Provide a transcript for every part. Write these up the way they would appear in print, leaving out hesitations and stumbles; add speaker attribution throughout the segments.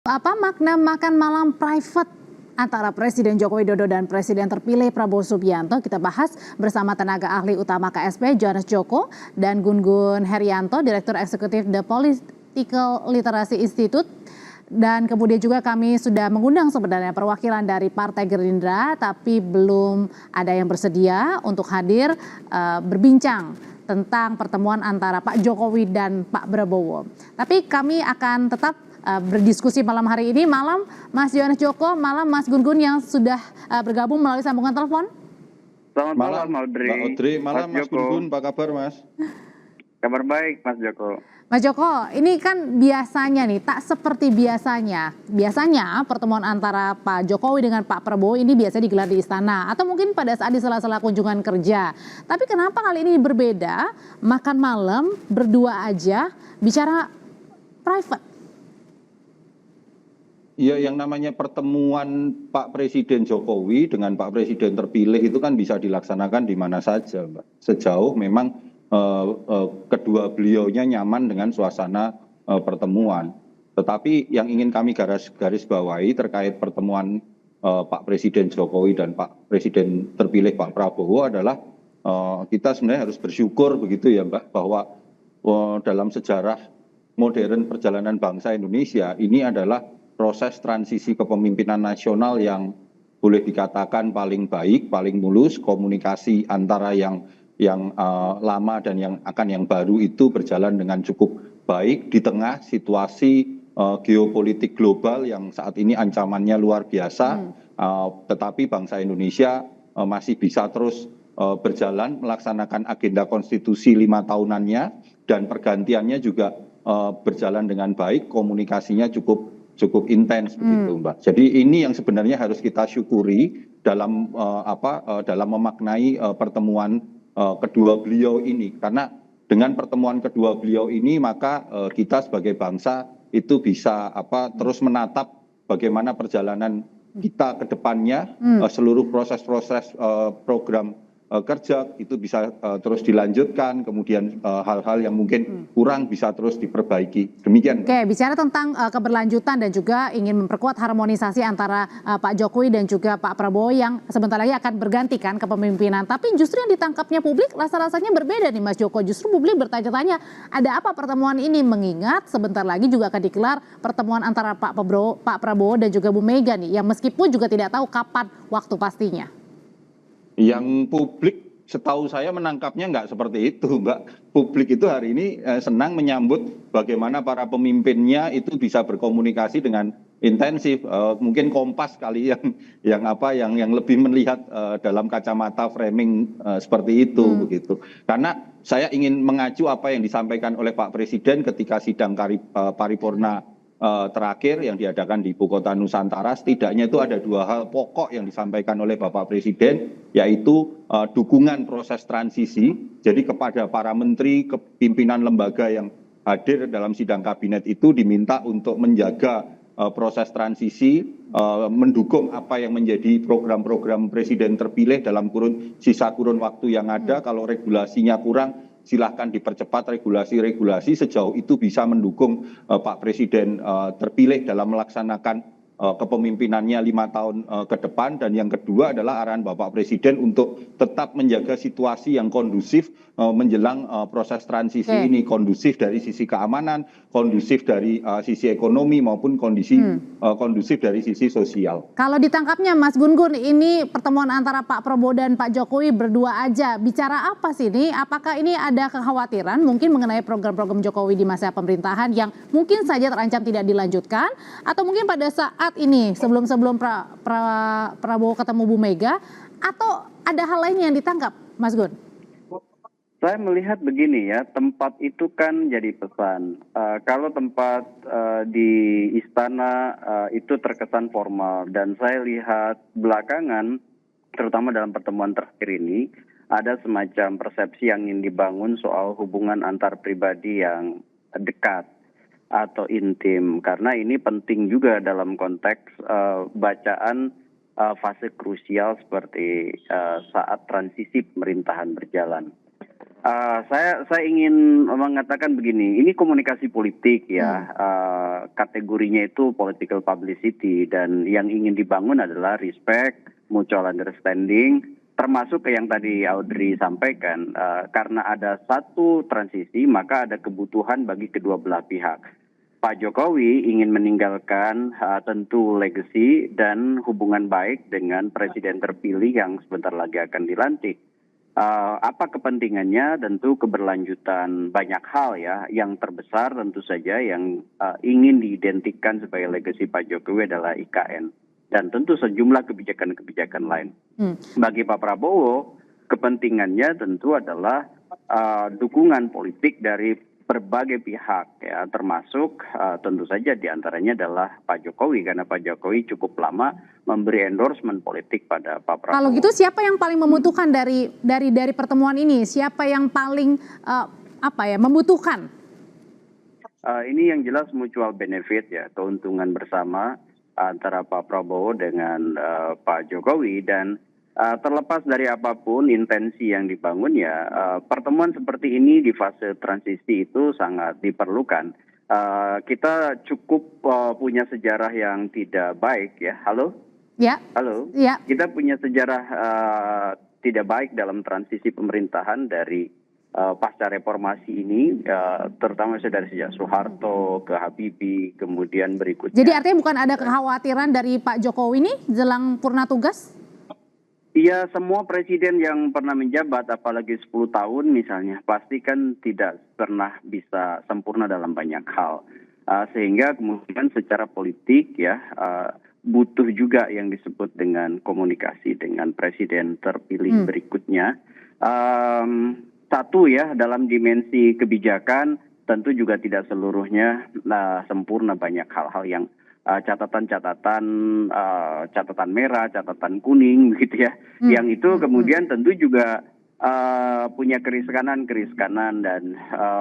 Speaker 1: Apa makna makan malam private antara Presiden Joko Widodo dan Presiden terpilih Prabowo Subianto? Kita bahas bersama tenaga ahli utama KSP Johannes Joko dan Gun-Gun Herianto, Direktur Eksekutif The Political Literacy Institute. Dan kemudian juga kami sudah mengundang sebenarnya perwakilan dari Partai Gerindra, tapi belum ada yang bersedia untuk hadir berbincang tentang pertemuan antara Pak Jokowi dan Pak Prabowo. Tapi kami akan tetap berdiskusi malam hari ini. Malam Mas Johannes Joko, malam Mas Gun-Gun yang sudah bergabung melalui sambungan telepon.
Speaker 2: Selamat malam Mbak Audrey,
Speaker 3: malam Mas Gun-Gun, apa kabar Mas?
Speaker 2: Kabar baik Mas Joko.
Speaker 1: Mas Joko, ini kan biasanya nih, tak seperti biasanya. Biasanya pertemuan antara Pak Jokowi dengan Pak Prabowo ini biasa digelar di istana. Atau mungkin pada saat di sela-sela kunjungan kerja. Tapi kenapa kali ini berbeda, makan malam, berdua aja, bicara private?
Speaker 3: Iya, yang namanya pertemuan Pak Presiden Jokowi dengan Pak Presiden terpilih itu kan bisa dilaksanakan di mana saja, Mbak. Sejauh memang kedua beliaunya nyaman dengan suasana pertemuan. Tetapi yang ingin kami garis bawahi terkait pertemuan Pak Presiden Jokowi dan Pak Presiden terpilih Pak Prabowo adalah kita sebenarnya harus bersyukur begitu ya, Mbak, bahwa dalam sejarah modern perjalanan bangsa Indonesia ini adalah proses transisi kepemimpinan nasional yang boleh dikatakan paling baik, paling mulus, komunikasi antara yang lama dan yang baru itu berjalan dengan cukup baik di tengah situasi geopolitik global yang saat ini ancamannya luar biasa, tetapi bangsa Indonesia masih bisa terus berjalan melaksanakan agenda konstitusi 5 tahunannya dan pergantiannya juga berjalan dengan baik, komunikasinya cukup intens begitu, Mbak. Jadi ini yang sebenarnya harus kita syukuri dalam dalam memaknai pertemuan kedua beliau ini, karena dengan pertemuan kedua beliau ini maka kita sebagai bangsa itu bisa terus menatap bagaimana perjalanan kita ke depannya, seluruh proses-proses program kerja itu bisa terus dilanjutkan, kemudian hal-hal yang mungkin kurang bisa terus diperbaiki. Demikian.
Speaker 1: Oke, bicara tentang keberlanjutan dan juga ingin memperkuat harmonisasi antara Pak Jokowi dan juga Pak Prabowo yang sebentar lagi akan bergantikan kepemimpinan. Tapi justru yang ditangkapnya publik rasa-rasanya berbeda nih Mas Joko. Justru publik bertanya-tanya ada apa pertemuan ini, mengingat sebentar lagi juga akan digelar pertemuan antara Pak Prabowo dan juga Bu Mega nih, yang meskipun juga tidak tahu kapan waktu pastinya.
Speaker 3: Yang publik setahu saya menangkapnya nggak seperti itu, Mbak. Publik itu hari ini senang menyambut bagaimana para pemimpinnya itu bisa berkomunikasi dengan intensif. Mungkin Kompas kali yang lebih melihat dalam kacamata framing seperti itu begitu. Karena saya ingin mengacu apa yang disampaikan oleh Pak Presiden ketika sidang paripurna terakhir yang diadakan di Ibu Kota Nusantara. Setidaknya itu ada 2 hal pokok yang disampaikan oleh Bapak Presiden, yaitu dukungan proses transisi. Jadi kepada para menteri, pimpinan lembaga yang hadir dalam sidang kabinet itu diminta untuk menjaga proses transisi, mendukung apa yang menjadi program-program Presiden terpilih dalam sisa kurun waktu yang ada. Kalau regulasinya kurang, silahkan dipercepat regulasi-regulasi sejauh itu bisa mendukung Pak Presiden terpilih dalam melaksanakan kepemimpinannya 5 tahun ke depan. Dan yang kedua adalah arahan Bapak Presiden untuk tetap menjaga situasi yang kondusif menjelang proses transisi ini, kondusif dari sisi keamanan, kondusif dari sisi ekonomi maupun kondusif dari sisi sosial.
Speaker 1: Kalau ditangkapnya Mas Gun-Gun, ini pertemuan antara Pak Prabowo dan Pak Jokowi berdua aja, bicara apa sih ini? Apakah ini ada kekhawatiran mungkin mengenai program-program Jokowi di masa pemerintahan yang mungkin saja terancam tidak dilanjutkan, atau mungkin pada saat ini sebelum Prabowo ketemu Bu Mega, atau ada hal lain yang ditangkap, Mas Gun?
Speaker 2: Saya melihat begini ya, tempat itu kan jadi pesan. Kalau tempat di istana itu terkesan formal, dan saya lihat belakangan, terutama dalam pertemuan terakhir ini, ada semacam persepsi yang ingin dibangun soal hubungan antar pribadi yang dekat atau intim, karena ini penting juga dalam konteks bacaan fase krusial seperti saat transisi pemerintahan berjalan. Saya ingin mengatakan begini, ini komunikasi politik ya, kategorinya itu political publicity dan yang ingin dibangun adalah respect, mutual understanding, termasuk yang tadi Audrey sampaikan, karena ada satu transisi maka ada kebutuhan bagi kedua belah pihak. Pak Jokowi ingin meninggalkan tentu legacy dan hubungan baik dengan presiden terpilih yang sebentar lagi akan dilantik. Apa kepentingannya? Tentu keberlanjutan banyak hal ya. Yang terbesar tentu saja yang ingin diidentikan sebagai legacy Pak Jokowi adalah IKN dan tentu sejumlah kebijakan-kebijakan lain. Bagi Pak Prabowo, kepentingannya tentu adalah dukungan politik dari berbagai pihak ya, termasuk tentu saja diantaranya adalah Pak Jokowi karena Pak Jokowi cukup lama memberi endorsement politik pada Pak Prabowo.
Speaker 1: Kalau gitu siapa yang paling membutuhkan dari pertemuan ini? Siapa yang paling membutuhkan?
Speaker 2: Ini yang jelas mutual benefit ya, keuntungan bersama antara Pak Prabowo dengan Pak Jokowi dan terlepas dari apapun intensi yang dibangun ya, pertemuan seperti ini di fase transisi itu sangat diperlukan. Kita cukup punya sejarah yang tidak baik ya. Halo?
Speaker 1: Ya.
Speaker 2: Halo?
Speaker 1: Ya.
Speaker 2: Kita punya sejarah tidak baik dalam transisi pemerintahan dari pasca reformasi ini, terutama dari sejak Soeharto ke Habibie, kemudian berikutnya.
Speaker 1: Jadi artinya bukan ada kekhawatiran dari Pak Jokowi nih jelang purna tugas?
Speaker 2: Iya, semua presiden yang pernah menjabat, apalagi 10 tahun misalnya, pasti kan tidak pernah bisa sempurna dalam banyak hal. Sehingga kemudian secara politik ya, butuh juga yang disebut dengan komunikasi dengan presiden terpilih berikutnya. Satu ya, dalam dimensi kebijakan, tentu juga tidak seluruhnya sempurna, banyak hal-hal yang catatan merah, catatan kuning begitu ya. Yang itu kemudian tentu juga punya keriskanan dan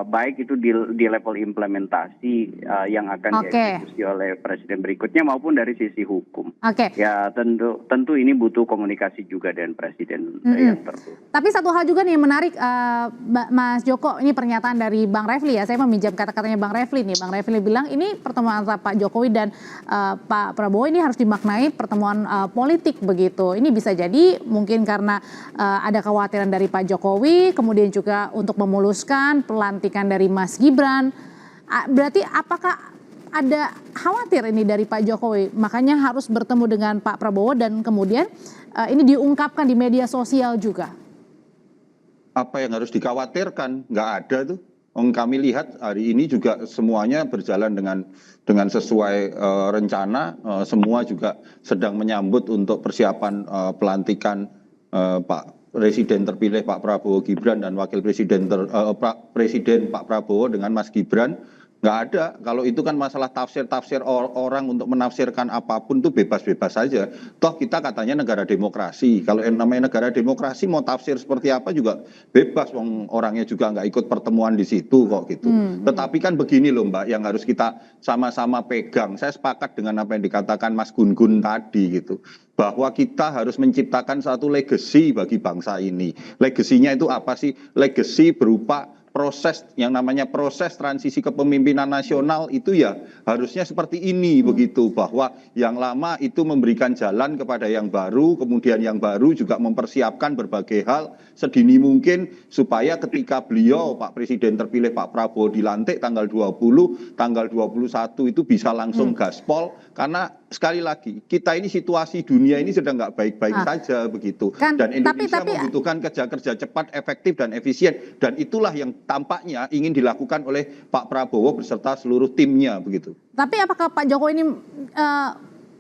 Speaker 2: baik itu di level implementasi yang akan dieksekusi oleh presiden berikutnya maupun dari sisi hukum. Ya tentu ini butuh komunikasi juga dengan presiden yang tertutup.
Speaker 1: Tapi satu hal juga nih yang menarik, Mas Joko, ini pernyataan dari Bang Refli ya. Saya meminjam kata-katanya Bang Refli nih. Bang Refli bilang ini pertemuan antara Pak Jokowi dan Pak Prabowo ini harus dimaknai pertemuan politik begitu. Ini bisa jadi mungkin karena ada kekhawatiran dari Pak Jokowi, kemudian juga untuk memuluskan pelantikan dari Mas Gibran. Berarti apakah ada khawatir ini dari Pak Jokowi, makanya harus bertemu dengan Pak Prabowo dan kemudian ini diungkapkan di media sosial juga?
Speaker 3: Apa yang harus dikhawatirkan? Nggak ada tuh. Kami lihat hari ini juga semuanya berjalan dengan sesuai rencana. Semua juga sedang menyambut untuk persiapan pelantikan Pak Presiden terpilih Pak Prabowo Gibran dan Wakil Presiden Presiden Pak Prabowo dengan Mas Gibran. Nggak ada. Kalau itu kan masalah tafsir orang untuk menafsirkan apapun itu bebas-bebas saja. Toh kita katanya negara demokrasi. Kalau yang namanya negara demokrasi mau tafsir seperti apa juga bebas. Orangnya juga nggak ikut pertemuan di situ kok gitu. Tetapi kan begini loh Mbak, yang harus kita sama-sama pegang. Saya sepakat dengan apa yang dikatakan Mas Gun-Gun tadi gitu. Bahwa kita harus menciptakan satu legacy bagi bangsa ini. Legasinya itu apa sih? Legacy berupa proses yang namanya proses transisi kepemimpinan nasional itu ya harusnya seperti ini begitu, bahwa yang lama itu memberikan jalan kepada yang baru, kemudian yang baru juga mempersiapkan berbagai hal sedini mungkin supaya ketika beliau Pak Presiden terpilih Pak Prabowo dilantik tanggal 20, tanggal 21 itu bisa langsung gaspol, karena sekali lagi kita ini situasi dunia ini sedang nggak baik-baik saja begitu, dan Indonesia membutuhkan kerja-kerja cepat, efektif dan efisien, dan itulah yang tampaknya ingin dilakukan oleh Pak Prabowo beserta seluruh timnya begitu.
Speaker 1: Tapi apakah Pak Jokowi ini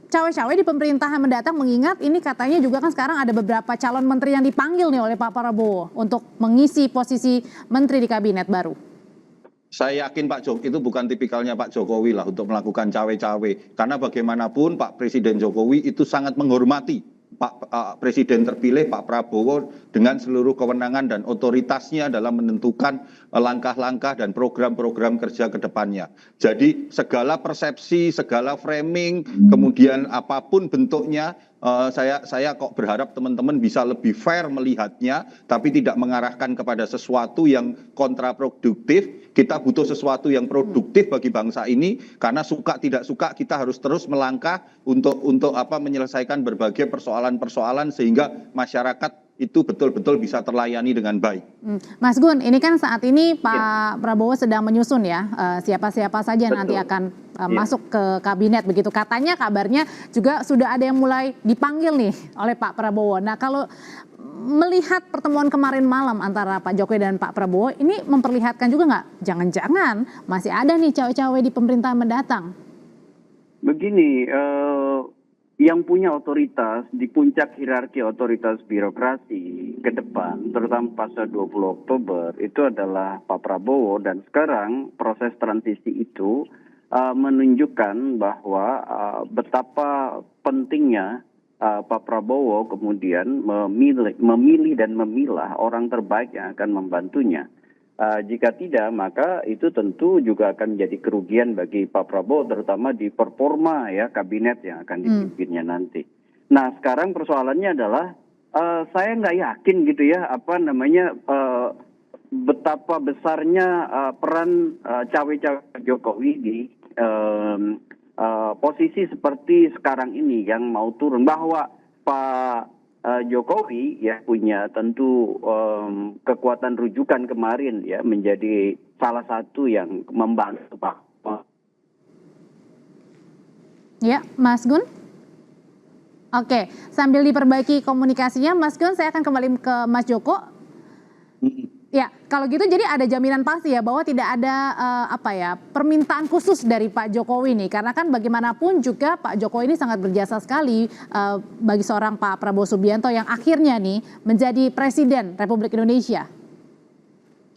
Speaker 1: cawe-cawe di pemerintahan mendatang, mengingat ini katanya juga kan sekarang ada beberapa calon menteri yang dipanggil nih oleh Pak Prabowo untuk mengisi posisi menteri di kabinet baru?
Speaker 3: Saya yakin Pak Jokowi itu bukan tipikalnya Pak Jokowi lah untuk melakukan cawe-cawe, karena bagaimanapun Pak Presiden Jokowi itu sangat menghormati Pak Presiden terpilih Pak Prabowo dengan seluruh kewenangan dan otoritasnya dalam menentukan langkah-langkah dan program-program kerja ke depannya. Jadi segala persepsi, segala framing, kemudian apapun bentuknya, Saya kok berharap teman-teman bisa lebih fair melihatnya, tapi tidak mengarahkan kepada sesuatu yang kontraproduktif. Kita butuh sesuatu yang produktif bagi bangsa ini, karena suka tidak suka kita harus terus melangkah untuk menyelesaikan berbagai persoalan-persoalan sehingga masyarakat itu betul-betul bisa terlayani dengan baik.
Speaker 1: Mas Gun, ini kan saat ini Pak Prabowo sedang menyusun ya siapa-siapa saja nanti akan masuk ke kabinet begitu. Katanya kabarnya juga sudah ada yang mulai dipanggil nih oleh Pak Prabowo. Nah, kalau melihat pertemuan kemarin malam antara Pak Jokowi dan Pak Prabowo, ini memperlihatkan juga nggak jangan-jangan masih ada nih cawe-cawe di pemerintahan mendatang?
Speaker 2: Begini, yang punya otoritas di puncak hierarki otoritas birokrasi ke depan, terutama pasca 20 Oktober, itu adalah Pak Prabowo, dan sekarang proses transisi itu menunjukkan bahwa betapa pentingnya Pak Prabowo kemudian memilih dan memilah orang terbaik yang akan membantunya. Jika tidak, maka itu tentu juga akan menjadi kerugian bagi Pak Prabowo, terutama di performa ya kabinet yang akan dipimpinnya nanti. Nah, sekarang persoalannya adalah saya nggak yakin gitu ya betapa besarnya peran cawe-cawe Jokowi di posisi seperti sekarang ini yang mau turun, bahwa Pak Jokowi ya punya tentu kekuatan rujukan kemarin ya menjadi salah satu yang membantu Pak.
Speaker 1: Ya, Mas Gun. Oke, sambil diperbaiki komunikasinya, Mas Gun, saya akan kembali ke Mas Joko. Ya, kalau gitu jadi ada jaminan pasti ya bahwa tidak ada permintaan khusus dari Pak Jokowi nih, karena kan bagaimanapun juga Pak Jokowi ini sangat berjasa sekali bagi seorang Pak Prabowo Subianto yang akhirnya nih menjadi Presiden Republik Indonesia.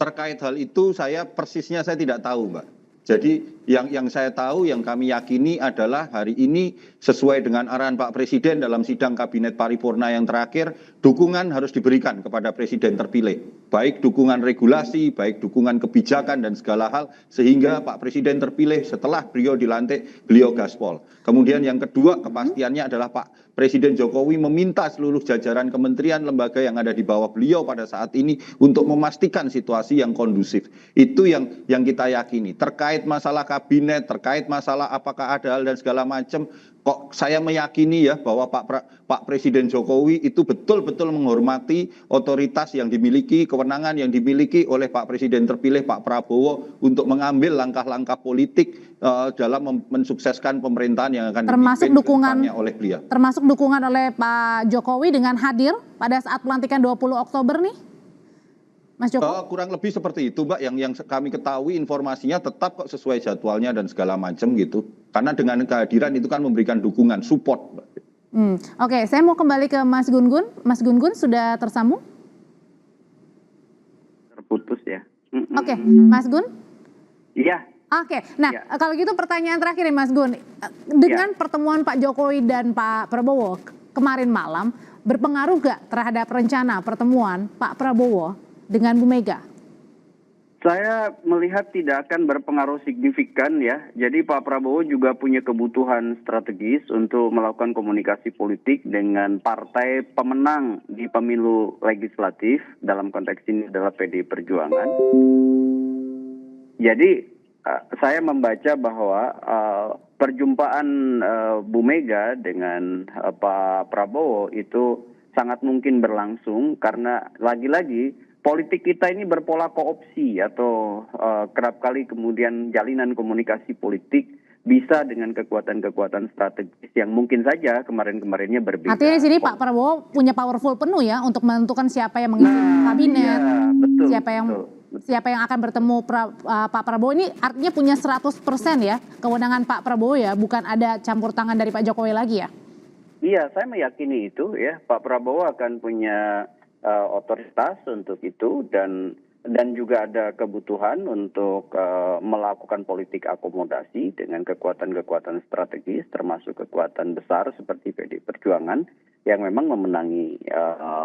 Speaker 3: Terkait hal itu persisnya saya tidak tahu, Mbak. Jadi yang saya tahu, yang kami yakini adalah hari ini sesuai dengan arahan Pak Presiden dalam sidang Kabinet Paripurna yang terakhir, dukungan harus diberikan kepada Presiden terpilih. Baik dukungan regulasi, baik dukungan kebijakan dan segala hal, sehingga Pak Presiden terpilih setelah beliau dilantik, beliau gaspol. Kemudian yang kedua, kepastiannya adalah Pak Presiden Jokowi meminta seluruh jajaran kementerian, lembaga yang ada di bawah beliau pada saat ini untuk memastikan situasi yang kondusif. Itu yang kita yakini. Terkait masalah kabinet, terkait masalah apakah ada hal dan segala macam, kok saya meyakini ya bahwa Pak Presiden Jokowi itu betul-betul menghormati otoritas yang dimiliki, kewenangan yang dimiliki oleh Pak Presiden terpilih Pak Prabowo untuk mengambil langkah-langkah politik dalam mensukseskan pemerintahan yang akan dipimpin kedepannya oleh beliau.
Speaker 1: Termasuk dukungan oleh Pak Jokowi dengan hadir pada saat pelantikan 20 Oktober nih, Mas Joko?
Speaker 3: Kurang lebih seperti itu, Mbak. Yang kami ketahui informasinya tetap kok sesuai jadwalnya dan segala macam gitu. Karena dengan kehadiran itu kan memberikan dukungan, support, Mbak.
Speaker 1: Oke, saya mau kembali ke Mas Gun-Gun. Mas Gun-Gun sudah tersambung?
Speaker 2: Terputus ya.
Speaker 1: Oke, Mas Gun?
Speaker 2: Iya.
Speaker 1: Oke, nah kalau gitu pertanyaan terakhir nih Mas Gun. Dengan pertemuan Pak Jokowi dan Pak Prabowo kemarin malam, berpengaruh gak terhadap rencana pertemuan Pak Prabowo dengan Bu Mega?
Speaker 2: Saya melihat tidak akan berpengaruh signifikan ya. Jadi Pak Prabowo juga punya kebutuhan strategis untuk melakukan komunikasi politik dengan partai pemenang di pemilu legislatif, dalam konteks ini adalah PDI Perjuangan. Jadi saya membaca bahwa perjumpaan Bu Mega dengan Pak Prabowo itu sangat mungkin berlangsung, karena lagi-lagi politik kita ini berpola koopsi atau kerap kali kemudian jalinan komunikasi politik bisa dengan kekuatan-kekuatan strategis yang mungkin saja kemarin-kemarinnya berbeda.
Speaker 1: Artinya di sini Pak Prabowo punya powerful penuh ya untuk menentukan siapa yang mengisi kabinet,
Speaker 2: betul,
Speaker 1: siapa yang akan bertemu Pak Prabowo. Ini artinya punya 100% ya kewenangan Pak Prabowo ya, bukan ada campur tangan dari Pak Jokowi lagi ya?
Speaker 2: Iya, saya meyakini itu ya, Pak Prabowo akan punya otoritas untuk itu, dan juga ada kebutuhan untuk melakukan politik akomodasi dengan kekuatan-kekuatan strategis, termasuk kekuatan besar seperti PDI Perjuangan yang memang memenangi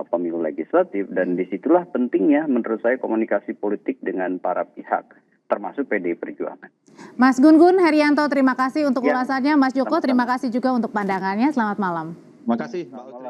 Speaker 2: pemilu legislatif, dan disitulah pentingnya menurut saya komunikasi politik dengan para pihak, termasuk PDI Perjuangan.
Speaker 1: Mas Gun-Gun Herianto, terima kasih untuk ulasannya. Mas Joko, terima kasih juga untuk pandangannya. Selamat malam.
Speaker 3: Makasih, Mbak
Speaker 2: Selamat
Speaker 3: Audrey.